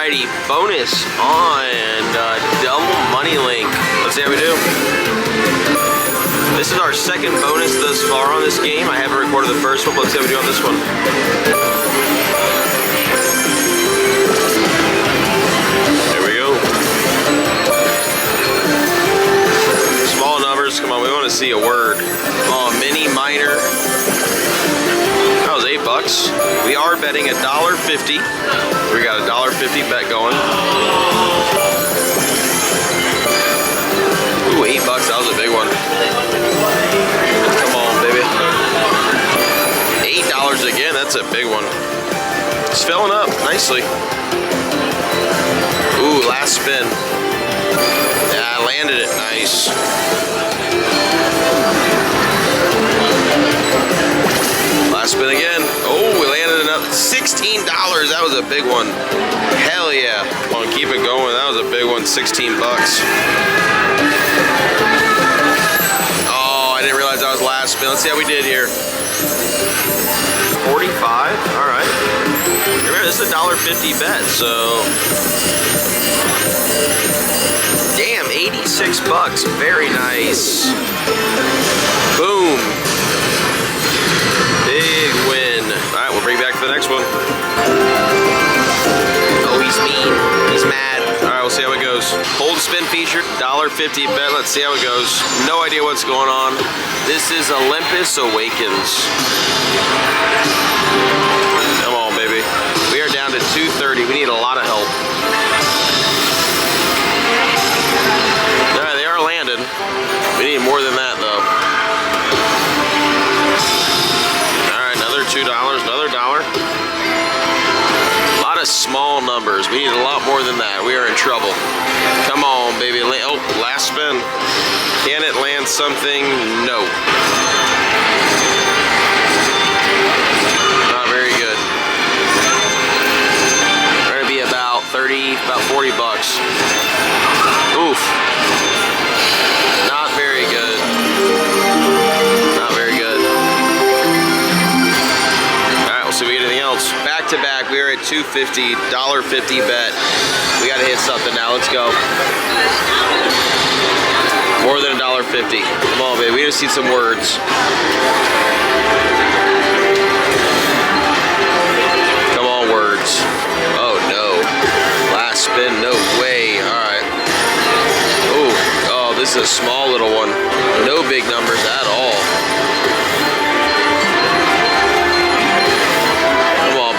Alrighty, bonus on double money link. Let's see how we do. This is our second bonus thus far on this game. I haven't recorded the first one, but let's see how we do on this one. There we go. Small numbers, come on, we want to see a word. Oh, mini, minor. That was $8. We are betting $1.50. We got a $1.50 bet going. Ooh, $8, that was a big one. Come on, baby. $8 again, that's a big one. It's filling up nicely. Ooh, last spin. Yeah, I landed it nice. Last spin again. Oh, we landed another $16. That was a big one. Hell yeah. Come on, keep it going. That was a big one. $16. Oh, I didn't realize that was last spin. Let's see how we did here. 45. All right. Remember, this is a $1.50 bet, so. Damn, $86. Very nice. Boom. Big win. All right, we'll bring you back to the next one. Oh, he's mean. He's mad. All right, we'll see how it goes. Hold spin featured, $1.50 bet. Let's see how it goes. No idea what's going on. This is Olympus Awakens. Come on, baby. We are down to 230. We need a lot of help. All right, they are landed. We need more than that, though. $2, another $1. A lot of small numbers. We need a lot more than that. We are in trouble. Come on, baby. Oh, last spin. Can it land something? No. Not very good. We're gonna be about 30, about $40. Oof. Not very good. Not very good. See if we get anything else. Back to back, we are at $2.50, $1.50 bet. We gotta hit something now, let's go. More than $1.50. Come on, baby, we just need some words. Come on, words. Oh no. Last spin, no way. Alright. Oh, this is a small little one. No big numbers at all.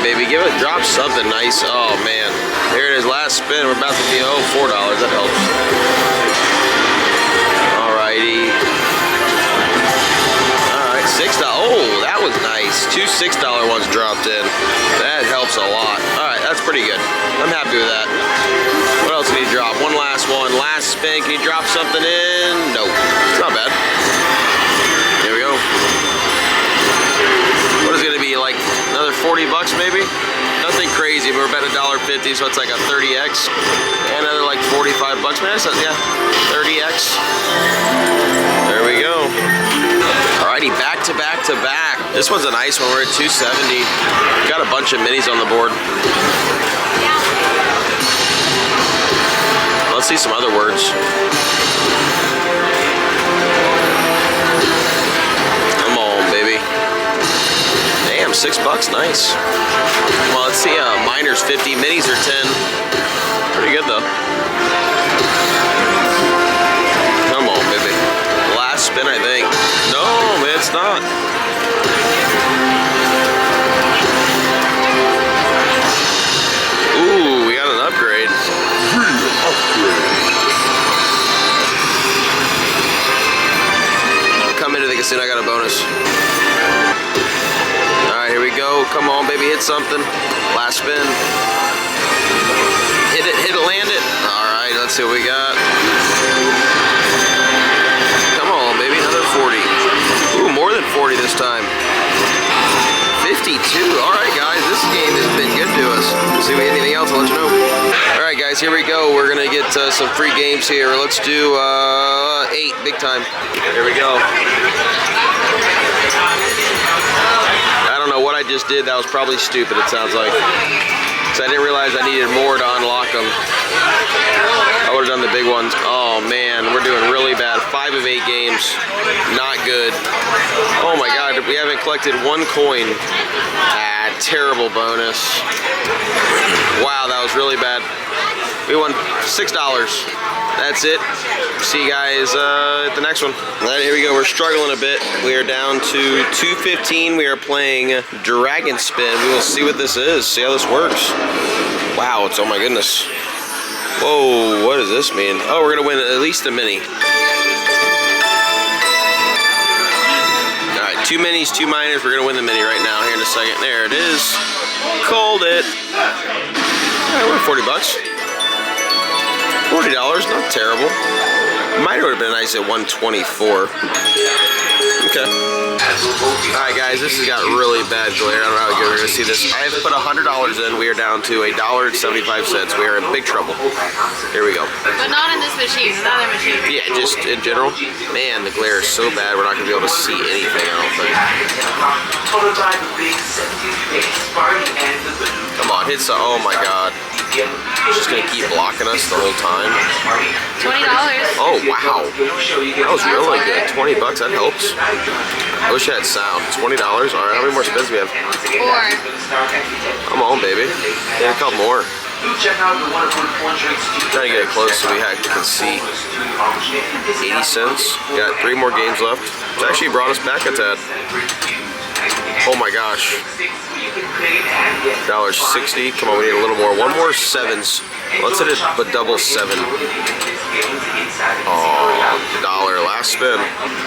Baby, drop something nice. Oh man, here it is, last spin. We're about to be $4. That helps. Alrighty. All right, $6. Oh, that was nice. Two $6 ones dropped in. That helps a lot. All right, that's pretty good. I'm happy with that. What else can you drop? One. Last spin. Can you drop something in? No, it's not bad. Here we go. What is it gonna be, like another $40 maybe? Nothing crazy, but we're betting $1.50, so it's like a 30x. And another like $45. Man, yeah, 30x. There we go. Alrighty, back to back to back. This one's a nice one. We're at 270. Got a bunch of minis on the board. Let's see some other words. Come on, baby. Damn, $6, nice. Well, let's see, minors 50, minis are 10. Pretty good though. Come on, baby. Last spin, I think. No, man, it's not. Ooh, we got an upgrade. Come into the casino, I got a bonus. Alright, here we go. Come on, baby, hit something. Last spin. Hit it, land it. Alright, let's see what we got. Come on, baby, another 40. Ooh, more than 40 this time. 52. Alright, guys, this game has been good to us. See if we get anything else, I'll let you know. Alright, guys, here we go. We're going to get some free games here. Let's do 8, big time. Here we go. I don't know what I just did. That was probably stupid, it sounds like. So I didn't realize I needed more to unlock them. I would have done the big ones. Oh man, we're doing really bad. 5 of 8 games. Not good. Oh my god, we haven't collected 1 coin. Ah, terrible bonus. Wow, that was really bad. We won $6. That's it. See you guys at the next one. All right, here we go. We're struggling a bit. We are down to 215. We are playing Dragon Spin. We will see what this is. See how this works. Wow, it's, oh my goodness. Whoa, what does this mean? Oh, we're gonna win at least a mini. All right, 2 minis, 2 minors. We're gonna win the mini right now here in a second. There it is. Called it. All right, we're 40 bucks. $40, not terrible. Mine would have been nice at 124. Okay. Alright guys, this has got really bad glare. I don't know how good we're gonna see this. I have put $100 in. We are down to $1.75. We are in big trouble. Here we go. But not in this machine, another machine. Yeah, just in general. Man, the glare is so bad we're not gonna be able to see anything, I don't think. Come on, hit some. Oh my god. It's just gonna keep blocking us the whole time. $20. Oh wow, that was really good. 20 bucks, that helps. I wish I had sound. $20. All right, how many more spins do we have? 4. Come on, baby. Yeah, a couple more. Trying to get it close so we can see. 80 cents. Got 3 more games left. It's actually brought us back a tad. Oh my gosh. $1.60. Come on, we need a little more. 1 more 7s. Let's hit it, but double 7. Oh, $1. Last spin.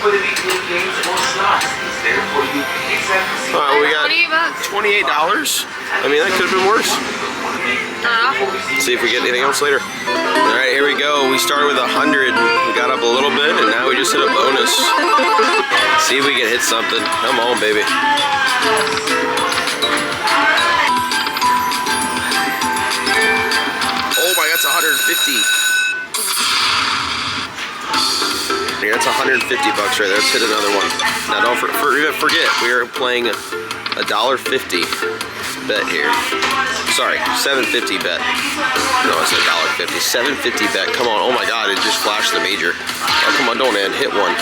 We got $28. I mean, that could have been worse. See if we get anything else later. All right, here we go. We started with 100. We got up a little bit, and now we just hit a bonus. See if we can hit something. Come on, baby. Oh my, that's 150. Yeah, that's 150 bucks right there. Let's hit another one. Now don't forget, we are playing a $1.50 bet here. Sorry, $7.50 bet. No, it's $1.50. $7.50 bet. Come on. Oh my god, it just flashed the major. Oh, come on, don't end. Hit one.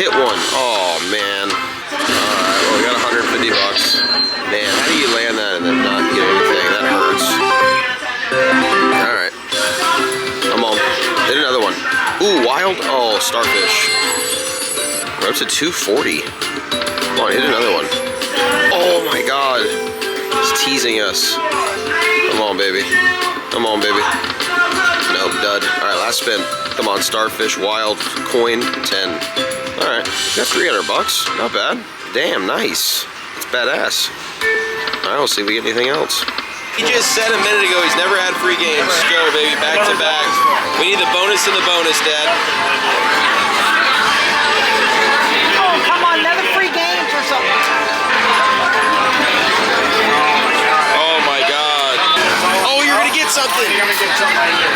Hit one. Oh man. Alright, well we got 150 bucks. Man, how do you land that and then not get anything? That hurts. Alright. Come on. Hit another one. Ooh, wild. Oh, starfish. We're up to 240. Come on, hit another one. Oh my god. It's teasing us. Come on, baby. Come on, baby. Nope, dud. Alright, last spin. Come on, starfish, wild, coin, 10. Alright, got 300 bucks. Not bad. Damn, nice. It's badass. Alright, we'll see if we get anything else. He just said a minute ago he's never had free games. Let's go, baby, back to back. We need the bonus in the bonus, Dad. Oh, come on, another free game or something. Oh my god. Oh, you're gonna get something. You're gonna get something right here.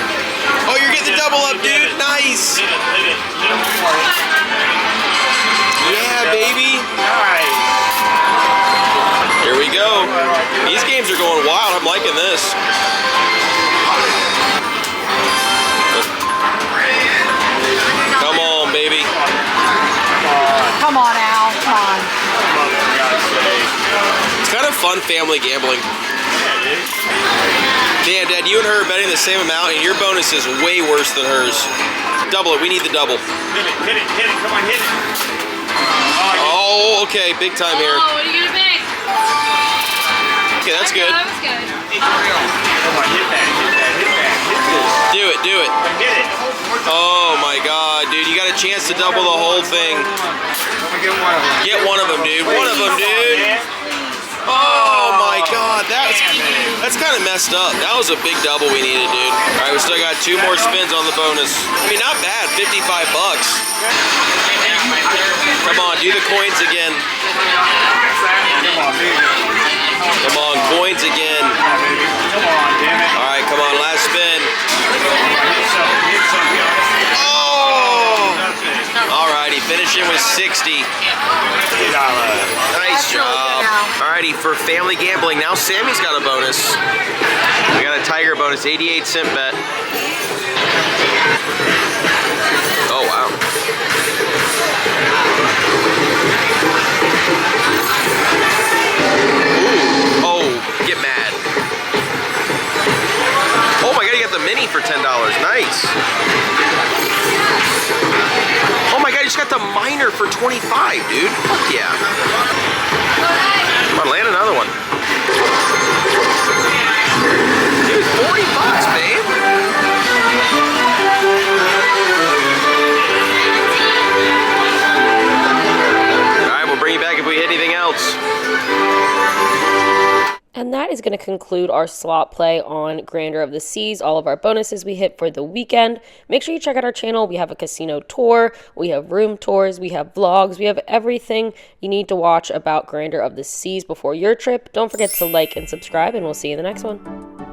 Oh, you're getting the double up, dude. Nice. Hit it. Yeah, baby. Nice. Here we go. These games are going wild. I'm liking this. Come on, baby. Come on, Al. Come on. It's kind of fun family gambling. Damn, Dad, you and her are betting the same amount, and your bonus is way worse than hers. Double it. We need the double. Hit it. Come on, hit it. Oh, okay. Big time here. Oh, what are you gonna pick? Okay, that's good. That was good. Come on, hit that. Do it. Hit it. Oh my god, dude. You got a chance to double the whole thing. Get one of them, dude. One of them, dude. Oh my god, that's kind of messed up. That was a big double we needed, dude. All right, we still got 2 more spins on the bonus. I mean, not bad, 55 bucks. Come on, do the coins again. Come on, coins again. Come on, damn it. All right, come on, last spin. Hit something. Oh! All righty, finish it Win was 60. $50. Nice That's really job. good now. Alrighty, for family gambling, now Sammy's got a bonus. We got a Tiger bonus, 88-cent bet. Oh, wow. Ooh. Oh, get mad. Oh my god, you got the mini for $10. Nice. Oh my god, you just got the minor for 25, dude. Fuck yeah. Come on, land another one. Dude, 40 bucks, babe. Alright, we'll bring you back if we hit anything else. And that is going to conclude our slot play on Grandeur of the Seas, all of our bonuses we hit for the weekend. Make sure you check out our channel. We have a casino tour, we have room tours, we have vlogs, we have everything you need to watch about Grandeur of the Seas before your trip. Don't forget to like and subscribe, and we'll see you in the next one.